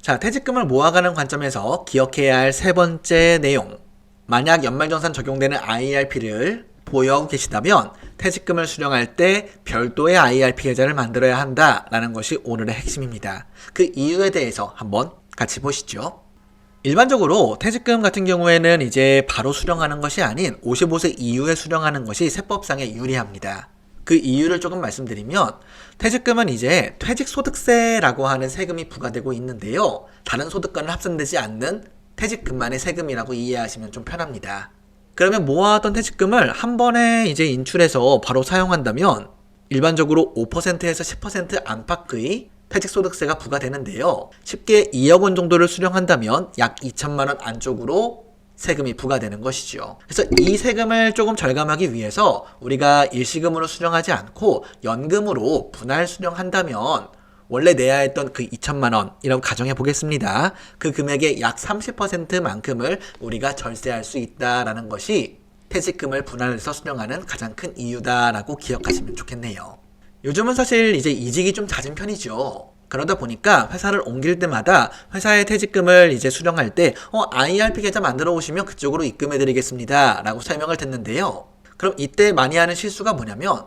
자, 퇴직금을 모아가는 관점에서 기억해야 할 세 번째 내용. 만약 연말정산 적용되는 IRP를 보유하고 계시다면 퇴직금을 수령할 때 별도의 IRP 계좌를 만들어야 한다라는 것이 오늘의 핵심입니다. 그 이유에 대해서 한번 같이 보시죠. 일반적으로 퇴직금 같은 경우에는 이제 바로 수령하는 것이 아닌 55세 이후에 수령하는 것이 세법상에 유리합니다. 그 이유를 조금 말씀드리면 퇴직금은 이제 퇴직소득세라고 하는 세금이 부과되고 있는데요. 다른 소득과는 합산되지 않는 퇴직금만의 세금이라고 이해하시면 좀 편합니다. 그러면 모아왔던 퇴직금을 한 번에 이제 인출해서 바로 사용한다면 일반적으로 5%에서 10% 안팎의 퇴직소득세가 부과되는데요. 쉽게 2억 원 정도를 수령한다면 약 2천만 원 안쪽으로 세금이 부과되는 것이죠. 그래서 이 세금을 조금 절감하기 위해서 우리가 일시금으로 수령하지 않고 연금으로 분할 수령한다면 원래 내야 했던 그 2천만 원이라고 가정해 보겠습니다. 그 금액의 약 30%만큼을 우리가 절세할 수 있다라는 것이 퇴직금을 분할해서 수령하는 가장 큰 이유다라고 기억하시면 좋겠네요. 요즘은 사실 이제 이직이 좀 잦은 편이죠. 그러다 보니까 회사를 옮길 때마다 회사의 퇴직금을 이제 수령할 때 IRP 계좌 만들어 오시면 그쪽으로 입금해 드리겠습니다 라고 설명을 듣는데요. 그럼 이때 많이 하는 실수가 뭐냐면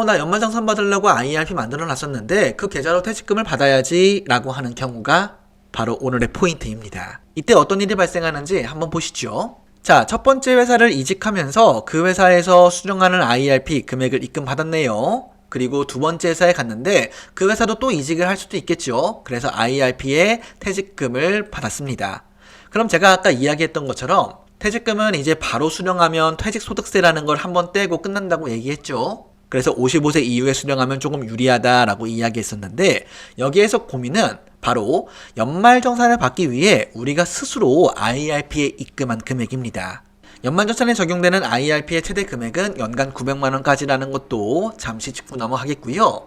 나 연말정산 받으려고 IRP 만들어 놨었는데 그 계좌로 퇴직금을 받아야지 라고 하는 경우가 바로 오늘의 포인트입니다. 이때 어떤 일이 발생하는지 한번 보시죠. 자, 첫 번째 회사를 이직하면서 그 회사에서 수령하는 IRP 금액을 입금받았네요. 그리고 두 번째 회사에 갔는데 그 회사도 또 이직을 할 수도 있겠죠. 그래서 IRP에 퇴직금을 받았습니다. 그럼 제가 아까 이야기했던 것처럼 퇴직금은 이제 바로 수령하면 퇴직소득세라는 걸 한번 떼고 끝난다고 얘기했죠. 그래서 55세 이후에 수령하면 조금 유리하다라고 이야기했었는데 여기에서 고민은 바로 연말정산을 받기 위해 우리가 스스로 IRP에 입금한 금액입니다. 연말정산에 적용되는 IRP의 최대 금액은 연간 900만원까지라는 것도 잠시 짚고 넘어가겠고요.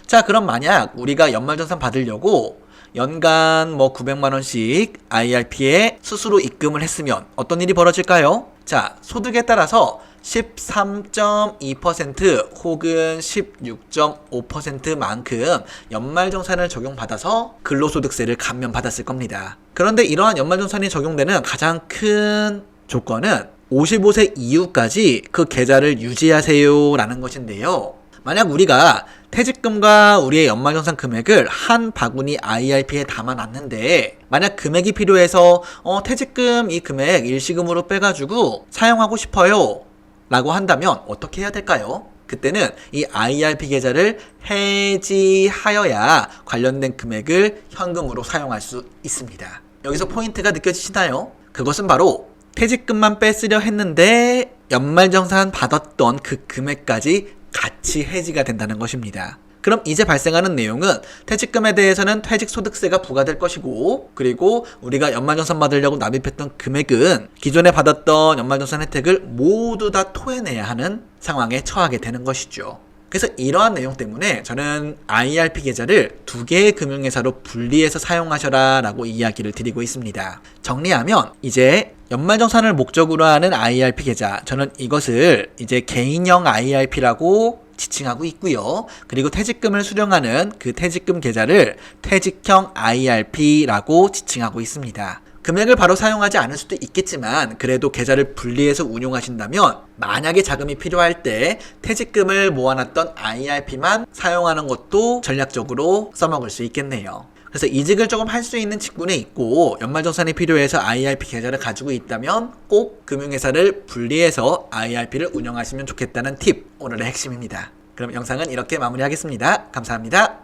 자, 그럼 만약 우리가 연말정산 받으려고 연간 900만원씩 IRP에 스스로 입금을 했으면 어떤 일이 벌어질까요? 자, 소득에 따라서 13.2% 혹은 16.5%만큼 연말정산을 적용받아서 근로소득세를 감면받았을 겁니다. 그런데 이러한 연말정산이 적용되는 가장 큰 조건은 55세 이후까지 그 계좌를 유지하세요 라는 것인데요. 만약 우리가 퇴직금과 우리의 연말정산 금액을 한 바구니 IRP에 담아놨는데 만약 금액이 필요해서 퇴직금 이 금액 일시금으로 빼가지고 사용하고 싶어요 라고 한다면 어떻게 해야 될까요? 그때는 이 IRP 계좌를 해지하여야 관련된 금액을 현금으로 사용할 수 있습니다. 여기서 포인트가 느껴지시나요? 그것은 바로 퇴직금만 뺐으려 했는데 연말정산 받았던 그 금액까지 같이 해지가 된다는 것입니다. 그럼 이제 발생하는 내용은 퇴직금에 대해서는 퇴직소득세가 부과될 것이고 그리고 우리가 연말정산 받으려고 납입했던 금액은 기존에 받았던 연말정산 혜택을 모두 다 토해내야 하는 상황에 처하게 되는 것이죠. 그래서 이러한 내용 때문에 저는 IRP 계좌를 두 개의 금융회사로 분리해서 사용하셔라 라고 이야기를 드리고 있습니다. 정리하면 이제 연말정산을 목적으로 하는 IRP 계좌, 저는 이것을 이제 개인형 IRP라고 지칭하고 있고요. 그리고 퇴직금을 수령하는 그 퇴직금 계좌를 퇴직형 IRP라고 지칭하고 있습니다. 금액을 바로 사용하지 않을 수도 있겠지만 그래도 계좌를 분리해서 운용하신다면 만약에 자금이 필요할 때 퇴직금을 모아놨던 IRP만 사용하는 것도 전략적으로 써먹을 수 있겠네요. 그래서 이직을 조금 할 수 있는 직군에 있고 연말정산이 필요해서 IRP 계좌를 가지고 있다면 꼭 금융회사를 분리해서 IRP를 운영하시면 좋겠다는 팁, 오늘의 핵심입니다. 그럼 영상은 이렇게 마무리하겠습니다. 감사합니다.